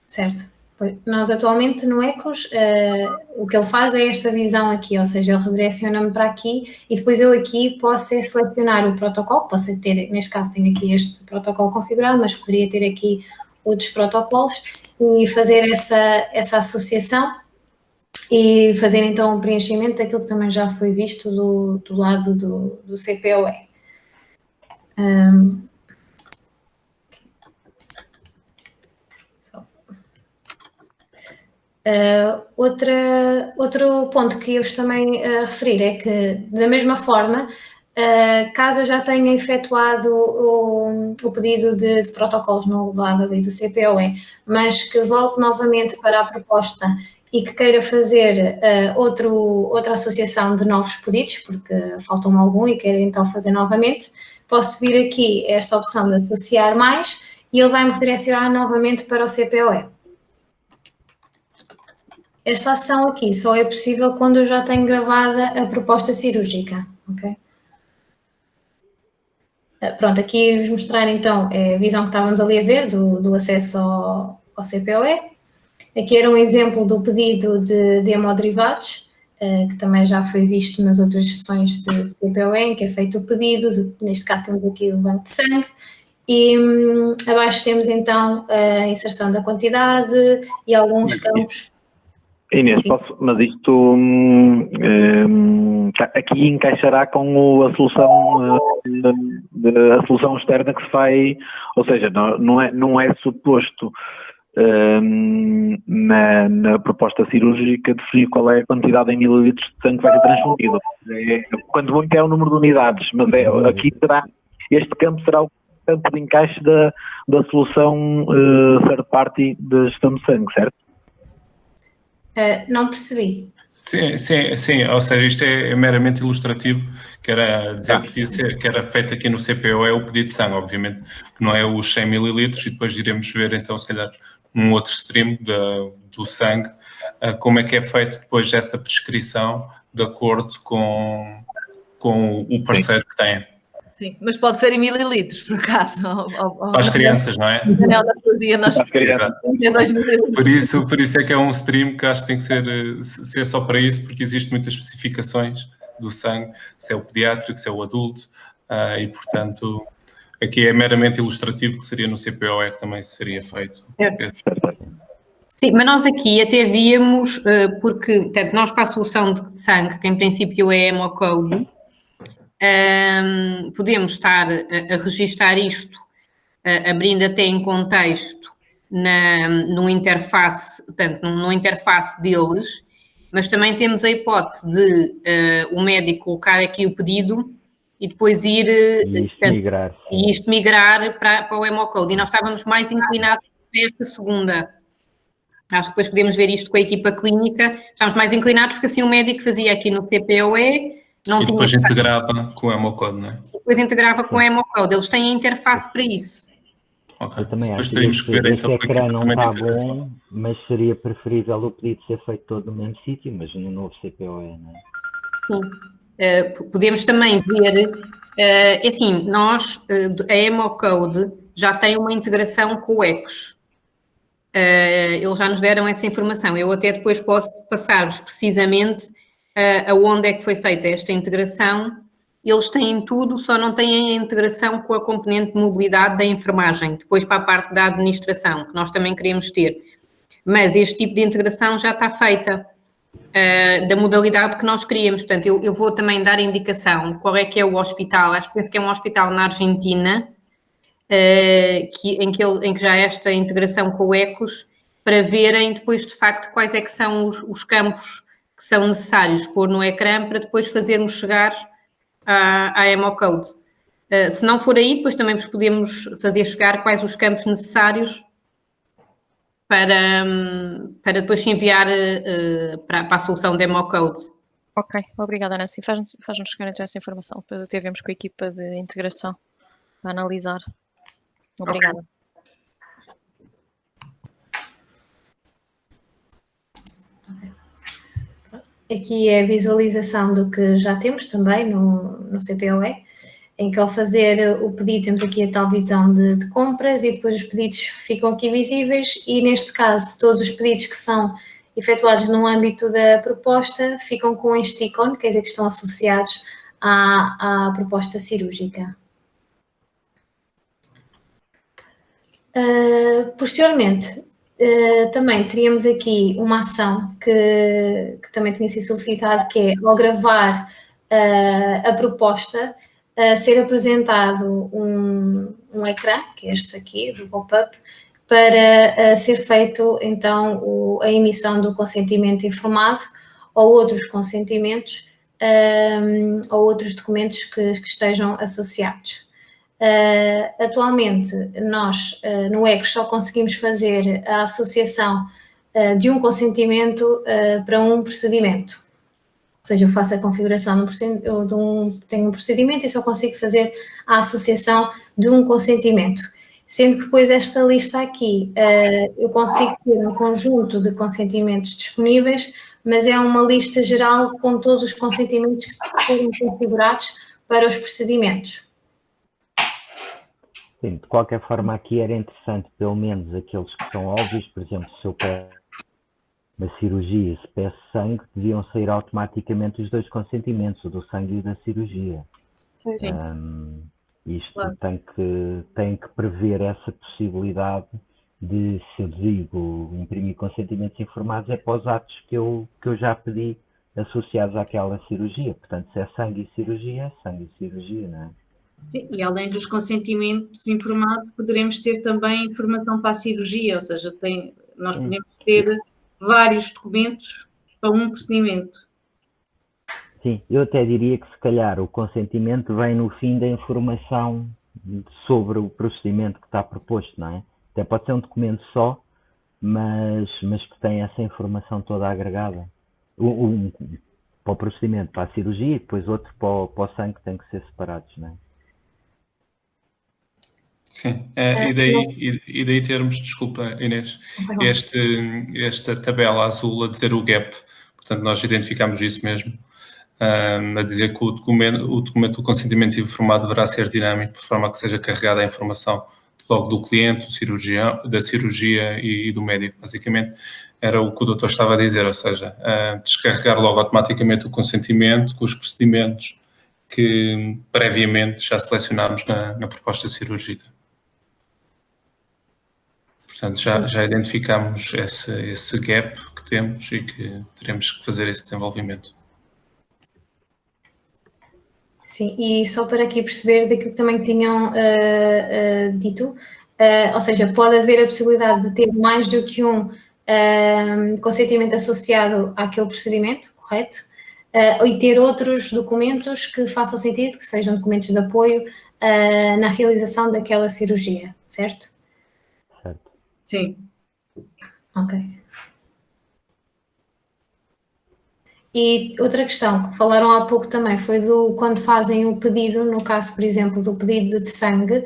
Certo. Nós atualmente no ECOS, o que ele faz é esta visão aqui, ou seja, ele redireciona-me para aqui e depois eu aqui posso selecionar o protocolo, posso ter, neste caso tenho aqui este protocolo configurado, mas poderia ter aqui outros protocolos e fazer essa associação e fazer então um preenchimento daquilo que também já foi visto do lado do CPOE. Outro ponto que eu vos também referir é que, da mesma forma, caso eu já tenha efetuado o pedido de protocolos no lado ali do CPOE, mas que volte novamente para a proposta e que queira fazer outra associação de novos pedidos, porque faltam algum e queira então fazer novamente, posso vir aqui esta opção de associar mais e ele vai-me redirecionar novamente para o CPOE. Esta ação aqui só é possível quando eu já tenho gravada a proposta cirúrgica, ok? Pronto, aqui vos mostrar então a visão que estávamos ali a ver do acesso ao CPOE. Aqui era um exemplo do pedido de hemoderivados, que também já foi visto nas outras sessões de CPOE, em que é feito o pedido, neste caso temos aqui o banco de sangue, e abaixo temos então a inserção da quantidade e alguns campos. Inês, mas isto aqui encaixará com a solução externa que se faz, ou seja, não é suposto na na proposta cirúrgica definir qual é a quantidade em mililitros de sangue que vai ser transfundido. Quando muito é o número de unidades, mas aqui este campo será o campo de encaixe da solução third party da gestão de sangue, certo? Não percebi. Sim, ou seja, isto é meramente ilustrativo, que era dizer que era feito aqui no CPOE o pedido de sangue, obviamente, que não é os 100 mililitros, e depois iremos ver então, se calhar, num outro stream do sangue, como é que é feito depois essa prescrição de acordo com o parceiro que tem. Sim, mas pode ser em mililitros, por acaso. Para as crianças, não é? Por isso é que é um stream que acho que tem que ser só para isso, porque existem muitas especificações do sangue, se é o pediátrico, se é o adulto, e portanto aqui é meramente ilustrativo, que seria no CPOE que também seria feito. Sim, mas nós aqui até víamos, porque portanto, nós para a solução de sangue, que em princípio é Hemocode, podemos estar a registar isto, abrindo até em contexto no interface, portanto, no interface deles, mas também temos a hipótese de o médico colocar aqui o pedido e depois ir isto migrar para o Hemocode. E nós estávamos mais inclinados para esta segunda. Acho que depois podemos ver isto com a equipa clínica. Estávamos mais inclinados porque assim o médico fazia aqui no CPOE. E depois integrava com o Hemocode, não é? Depois integrava com o Hemocode. Eles têm a interface para isso. Eu também depois acho teríamos que ver então esse ecrã não está bom, mas seria preferível o pedido ser feito todo no mesmo sítio, mas no novo CPOE, não é? Sim. Podemos também ver, assim, nós, a Hemocode já tem uma integração com o ECOS. Eles já nos deram essa informação. Eu até depois posso passar-vos precisamente aonde é que foi feita esta integração. Eles têm tudo, só não têm a integração com a componente de mobilidade da enfermagem, depois para a parte da administração, que nós também queremos ter. Mas este tipo de integração já está feita da modalidade que nós queríamos. Portanto, eu vou também dar indicação qual é que é o hospital. Acho que penso que é um hospital na Argentina, em que já há esta integração com o ECOS, para verem depois, de facto, quais é que são os campos que são necessários pôr no ecrã para depois fazermos chegar à Hemocode. Se não for aí, depois também vos podemos fazer chegar quais os campos necessários para depois se enviar para a solução da Hemocode. Ok, obrigada, Nancy. Faz-nos chegar então essa informação. Depois até vemos com a equipa de integração para analisar. Obrigada. Aqui é a visualização do que já temos também no CPOE, em que ao fazer o pedido temos aqui a tal visão de compras e depois os pedidos ficam aqui visíveis e neste caso todos os pedidos que são efetuados no âmbito da proposta ficam com este ícone, quer dizer que estão associados à proposta cirúrgica. Posteriormente, também teríamos aqui uma ação que também tinha sido solicitada, que é ao gravar a proposta, ser apresentado um ecrã, que é este aqui, do pop-up, para ser feito então a emissão do consentimento informado ou outros consentimentos ou outros documentos que estejam associados. Atualmente, nós no ECOS só conseguimos fazer a associação de um consentimento para um procedimento. Ou seja, eu faço a configuração tenho um procedimento e só consigo fazer a associação de um consentimento. Sendo que depois esta lista aqui, eu consigo ter um conjunto de consentimentos disponíveis, mas é uma lista geral com todos os consentimentos que foram configurados para os procedimentos. Sim, de qualquer forma aqui era interessante, pelo menos aqueles que são óbvios, por exemplo, se eu peço uma cirurgia, se peço sangue, deviam sair automaticamente os dois consentimentos, o do sangue e o da cirurgia. Sim. Isto claro. tem que prever essa possibilidade de, se eu digo imprimir consentimentos informados, é para os atos que eu já pedi associados àquela cirurgia. Portanto, se é sangue e cirurgia, não é? Sim, e além dos consentimentos informados, poderemos ter também informação para a cirurgia, ou seja, nós podemos ter vários documentos para um procedimento. Sim, eu até diria que se calhar o consentimento vem no fim da informação sobre o procedimento que está proposto, não é? Até pode ser um documento só, mas que tem essa informação toda agregada. Para o procedimento, para a cirurgia, e depois outro para o sangue, que tem que ser separados, não é? Sim, e daí termos, desculpa Inês, esta tabela azul a dizer o gap, portanto nós identificamos isso mesmo, a dizer que o documento do consentimento informado deverá ser dinâmico, por forma a que seja carregada a informação logo do cliente, do cirurgião, da cirurgia e do médico. Basicamente era o que o doutor estava a dizer, ou seja, descarregar logo automaticamente o consentimento com os procedimentos que previamente já selecionámos na proposta cirúrgica. Portanto, já identificamos esse gap que temos e que teremos que fazer esse desenvolvimento. Sim, e só para aqui perceber daquilo que também tinham dito, ou seja, pode haver a possibilidade de ter mais do que um consentimento associado àquele procedimento, correto? E ter outros documentos que façam sentido, que sejam documentos de apoio na realização daquela cirurgia, certo? Certo. Sim. Ok. E outra questão que falaram há pouco também foi quando fazem o pedido, no caso, por exemplo, do pedido de sangue,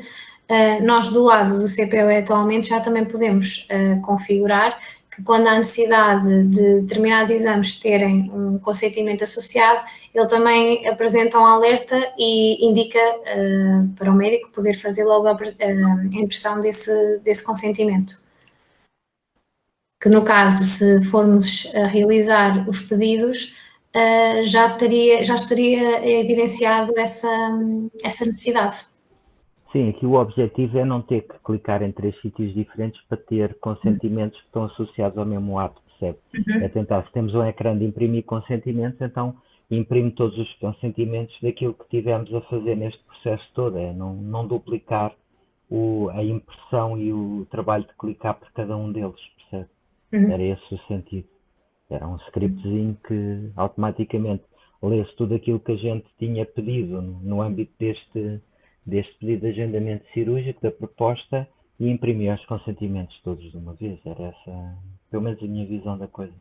nós do lado do CPOE atualmente já também podemos configurar que quando há necessidade de determinados exames terem um consentimento associado, ele também apresenta um alerta e indica para o médico poder fazer logo a impressão desse consentimento. Que no caso, se formos a realizar os pedidos, já estaria evidenciado essa necessidade. Sim, aqui o objetivo é não ter que clicar em 3 sítios diferentes para ter consentimentos que estão associados ao mesmo ato, percebe? É tentar, se temos um ecrã de imprimir consentimentos, então imprime todos os consentimentos daquilo que tivemos a fazer neste processo todo, é não duplicar a impressão e o trabalho de clicar por cada um deles, percebe? Era esse o sentido. Era um scriptzinho que automaticamente lê-se tudo aquilo que a gente tinha pedido no âmbito deste pedido de agendamento cirúrgico, da proposta, e imprimia os consentimentos todos de uma vez. Era essa, pelo menos, a minha visão da coisa.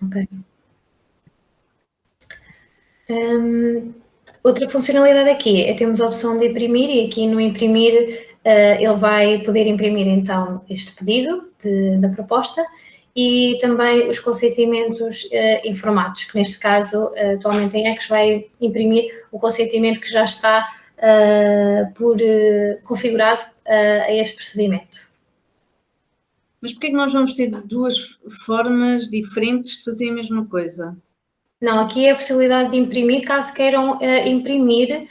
Ok. Outra funcionalidade aqui é temos a opção de imprimir, e aqui no imprimir ele vai poder imprimir então este pedido da proposta e também os consentimentos informados, que neste caso atualmente em ECOS vai imprimir o consentimento que já está configurado a este procedimento. Mas porquê que nós vamos ter duas formas diferentes de fazer a mesma coisa? Não, aqui é a possibilidade de imprimir, caso queiram imprimir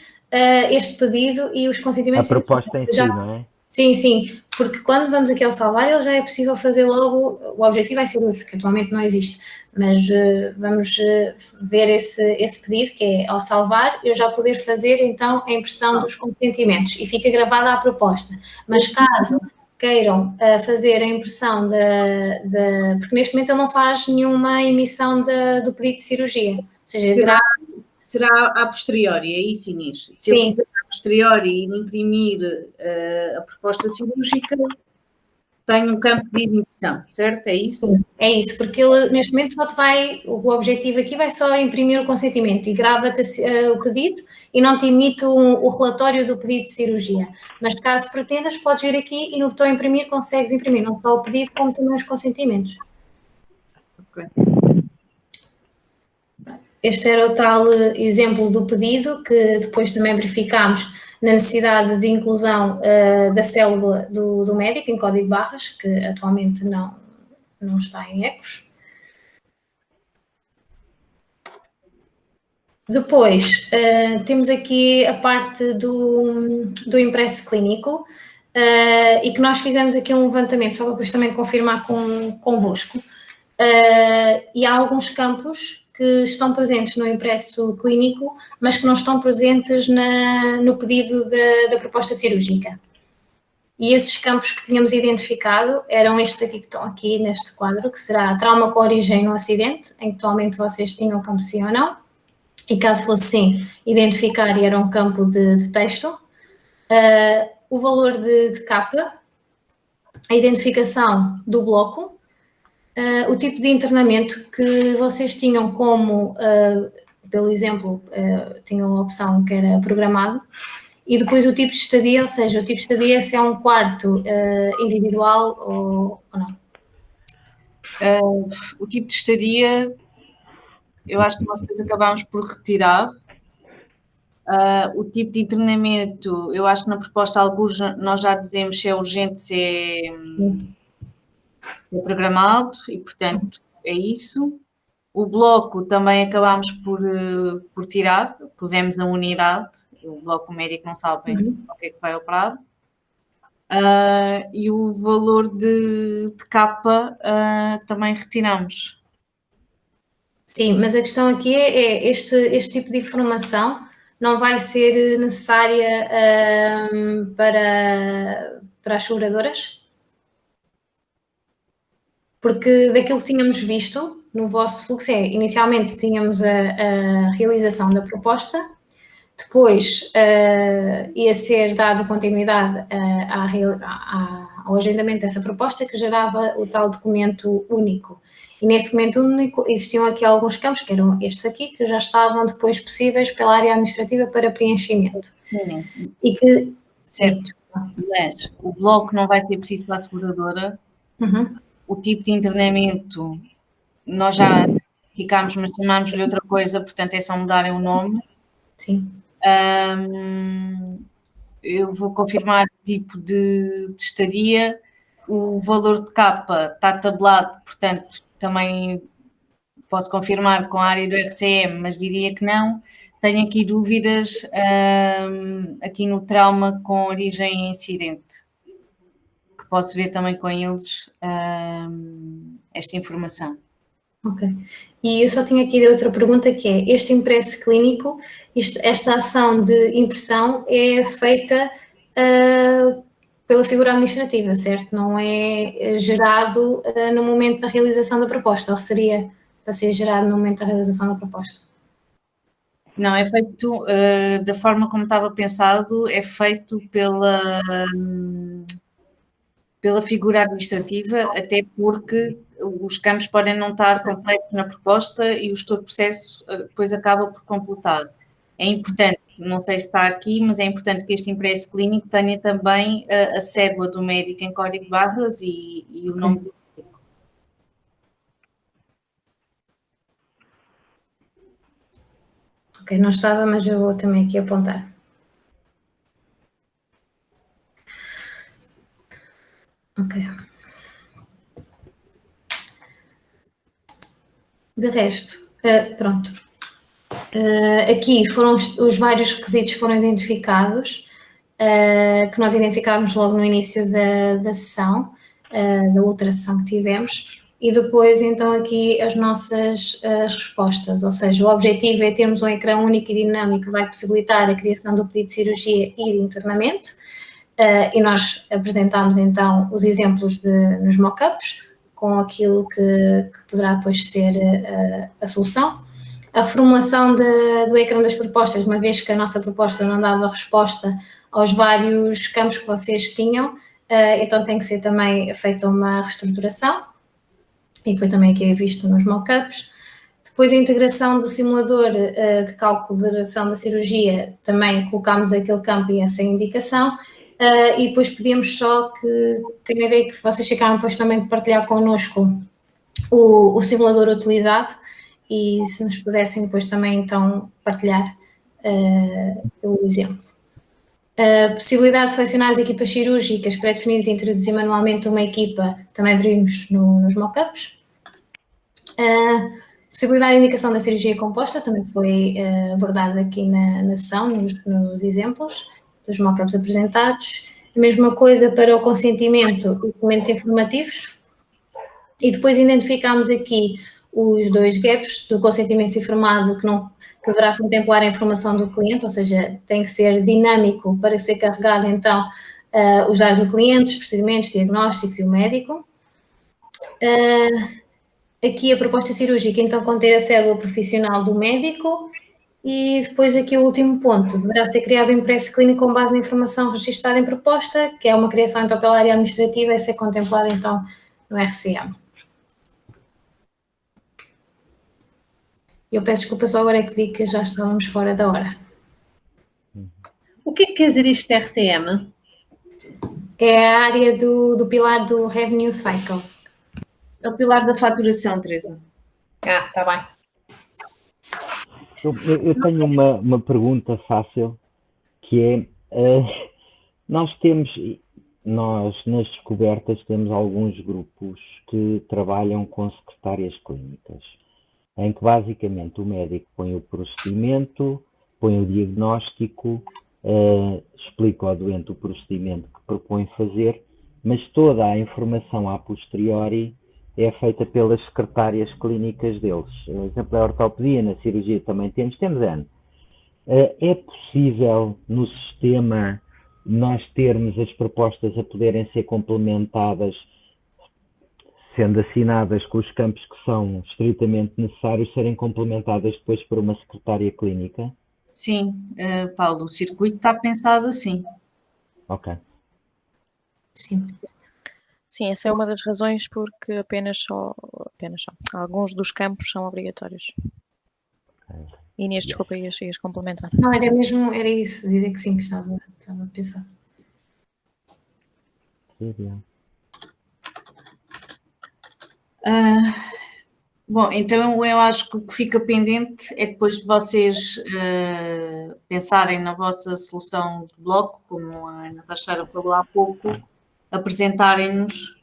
este pedido e os consentimentos... A proposta em si, não é? Sim, sim, porque quando vamos aqui ao salvar, ele já é possível fazer logo, o objetivo vai ser esse, que atualmente não existe, mas vamos ver esse pedido, que é ao salvar, eu já poder fazer então a impressão dos consentimentos e fica gravada a proposta, mas caso queiram fazer a impressão porque neste momento ele não faz nenhuma emissão do pedido de cirurgia, ou seja, será a posteriori, é isso, Inês? Se eu quiser a posteriori imprimir a proposta cirúrgica, tenho um campo de impressão, certo? É isso? Sim, é isso, porque ele neste momento o objetivo aqui vai só imprimir o consentimento e grava-te o pedido e não te emite o relatório do pedido de cirurgia. Mas caso pretendas, podes vir aqui e no botão imprimir consegues imprimir não só o pedido como também os consentimentos. Ok. Este era o tal exemplo do pedido, que depois também verificámos na necessidade de inclusão da célula do médico em código de barras, que atualmente não está em ECOS. Depois, temos aqui a parte do impresso clínico, e que nós fizemos aqui um levantamento, só para depois também confirmar convosco. E há alguns campos que estão presentes no impresso clínico, mas que não estão presentes no pedido da proposta cirúrgica. E esses campos que tínhamos identificado eram estes aqui que estão aqui neste quadro, que será trauma com origem no acidente, em que atualmente vocês tinham campo sim ou não, e caso fosse sim, identificar e era um campo de texto, o valor de capa, a identificação do bloco, o tipo de internamento que vocês tinham como, pelo exemplo, tinham a opção que era programado, e depois o tipo de estadia, ou seja, o tipo de estadia se é um quarto individual ou não. O tipo de estadia, eu acho que nós depois acabámos por retirar. O tipo de internamento, eu acho que na proposta alguns nós já dizemos se é urgente, se é programado, e portanto é isso. O bloco também acabámos por tirar, pusemos na unidade, o bloco médico não sabe bem o que é que vai operar. E o valor de capa também retiramos. Sim, mas a questão aqui é este tipo de informação não vai ser necessária para as seguradoras? Porque daquilo que tínhamos visto no vosso fluxo inicialmente tínhamos a realização da proposta, depois ia ser dado continuidade ao agendamento dessa proposta que gerava o tal documento único. E nesse documento único existiam aqui alguns campos, que eram estes aqui, que já estavam depois possíveis pela área administrativa para preenchimento. Sim. E que... Certo, mas o bloco não vai ser preciso para a seguradora. O tipo de internamento, nós já ficámos, mas chamámos-lhe outra coisa, portanto é só mudarem o nome. Sim. Eu vou confirmar o tipo de estadia. O valor de capa está tabelado, portanto também posso confirmar com a área do RCM, mas diria que não. Tenho aqui dúvidas aqui no trauma com origem em incidente, que posso ver também com eles esta informação. Ok. E eu só tinha aqui outra pergunta que é, este impresso clínico, esta ação de impressão é feita pela figura administrativa, certo? Não é gerado no momento da realização da proposta, ou seria para ser gerado no momento da realização da proposta? Não, é feito da forma como estava pensado, é feito pela figura administrativa, até porque os campos podem não estar completos na proposta e o gestor de processo depois acaba por completar. É importante, não sei se está aqui, mas é importante que este impresso clínico tenha também a cédula do médico em código de barras e o nome do médico. Ok, não estava, mas eu vou também aqui apontar. Ok. De resto, pronto. Aqui foram os vários requisitos foram identificados, que nós identificámos logo no início da sessão, da outra sessão que tivemos, e depois então aqui as nossas respostas, ou seja, o objetivo é termos um ecrã único e dinâmico que vai possibilitar a criação do pedido de cirurgia e de internamento, e nós apresentámos então os exemplos nos mock-ups, com aquilo que poderá depois ser a solução. A formulação do ecrã das propostas, uma vez que a nossa proposta não dava resposta aos vários campos que vocês tinham, então tem que ser também feita uma reestruturação, e foi também aqui visto nos mock-ups. Depois a integração do simulador de cálculo de duração da cirurgia, também colocámos aquele campo e essa indicação, e depois pedimos só que, tenho a ideia que vocês ficaram depois também de partilhar connosco o simulador utilizado, e se nos pudessem depois também então partilhar o exemplo. A possibilidade de selecionar as equipas cirúrgicas pré-definidas e introduzir manualmente uma equipa, também vimos nos mock-ups. A possibilidade de indicação da cirurgia composta também foi abordada aqui na sessão, nos exemplos dos mock-ups apresentados. A mesma coisa para o consentimento e documentos informativos. E depois identificámos aqui os dois gaps do consentimento informado que deverá contemplar a informação do cliente, ou seja, tem que ser dinâmico para ser carregado então os dados do cliente, os procedimentos, diagnósticos e o médico. Aqui a proposta cirúrgica, então, conter a célula profissional do médico. E depois aqui o último ponto, deverá ser criado um impresso clínico com base na informação registada em proposta, que é uma criação então pela área administrativa, e ser contemplada então no RCM. Eu peço desculpa, só agora é que vi que já estávamos fora da hora. O que é que quer dizer isto de RCM? É a área do pilar do Revenue Cycle. É o pilar da faturação, Teresa. Está bem. Eu tenho uma pergunta fácil, que é, nós nas descobertas temos alguns grupos que trabalham com secretárias clínicas, em que basicamente o médico põe o procedimento, põe o diagnóstico, explica ao doente o procedimento que propõe fazer, mas toda a informação a posteriori é feita pelas secretárias clínicas deles. Por exemplo, a ortopedia, na cirurgia também temos N. É possível no sistema nós termos as propostas a poderem ser complementadas, sendo assinadas com os campos que são estritamente necessários, serem complementadas depois por uma secretária clínica? Sim, Paulo, o circuito está pensado assim. Ok. Sim. Sim, essa é uma das razões porque apenas só alguns dos campos são obrigatórios. Inês, desculpa, ias complementar. Não, era isso, dizer que sim, que estava a pensar. Bom, então eu acho que o que fica pendente é depois de vocês pensarem na vossa solução de bloco, como a Ana Teixeira falou há pouco, apresentarem-nos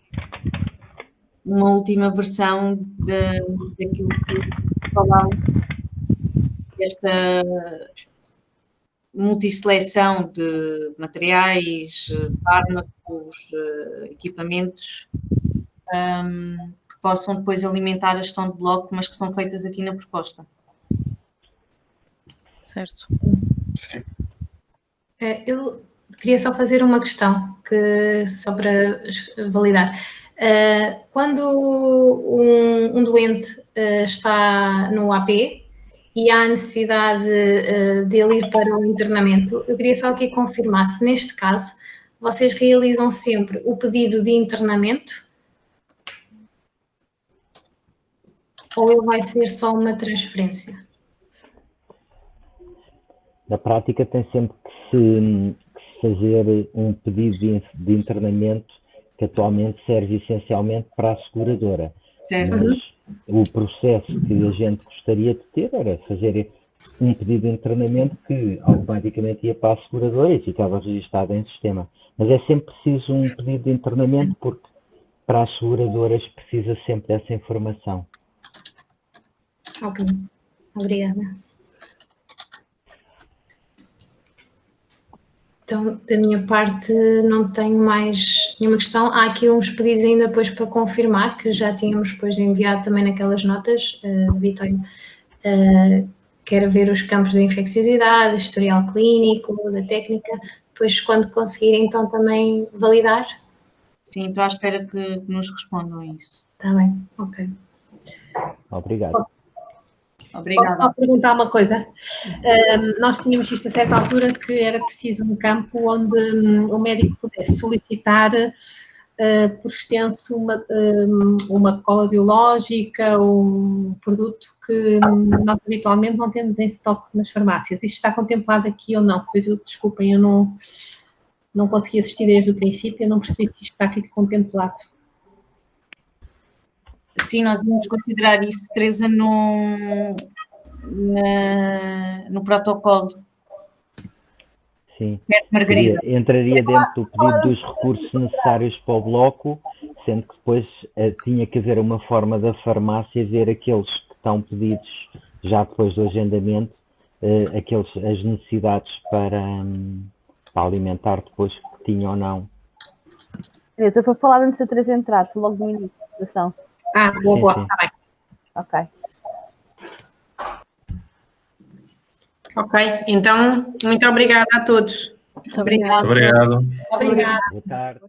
uma última versão daquilo que falámos, esta multisseleção de materiais, fármacos, equipamentos, que possam depois alimentar a gestão de bloco, mas que são feitas aqui na proposta. Certo. Sim. Eu queria só fazer uma questão, só para validar. Quando um doente está no AP e há necessidade de ele ir para o internamento, eu queria só aqui confirmar se neste caso vocês realizam sempre o pedido de internamento ou ele vai ser só uma transferência? Na prática tem sempre que se fazer um pedido de internamento que atualmente serve essencialmente para a seguradora. Certo. Mas o processo que a gente gostaria de ter era fazer um pedido de internamento que automaticamente ia para a seguradora e ficava registado em sistema. Mas é sempre preciso um pedido de internamento porque para as seguradoras precisa sempre dessa informação. Ok, obrigada. Então, da minha parte, não tenho mais nenhuma questão. Há aqui uns pedidos ainda depois para confirmar, que já tínhamos depois enviado também naquelas notas, Vitório, quer ver os campos da infecciosidade, historial clínico, da técnica, depois quando conseguirem então também validar. Sim, estou à espera que nos respondam a isso. Está bem, ok. Obrigado. Obrigada. Posso perguntar uma coisa? Nós tínhamos visto a certa altura que era preciso um campo onde o médico pudesse solicitar por extenso uma cola biológica ou um produto que nós habitualmente não temos em estoque nas farmácias. Isto está contemplado aqui ou não? Pois desculpem, eu não consegui assistir desde o princípio, eu não percebi se isto está aqui contemplado. Sim, nós vamos considerar isso, Teresa, no protocolo. Sim, Margarida. entraria dentro do pedido dos recursos necessários para o bloco, sendo que depois tinha que haver uma forma da farmácia ver aqueles que estão pedidos já depois do agendamento, as necessidades para alimentar depois que tinham ou não. Teresa, foi falar antes da Teresa entrar, foi logo no início da apresentação. Boa, sim. está bem. Ok. Ok, então, muito obrigada a todos. Muito obrigada. Obrigado. Obrigada. Boa tarde.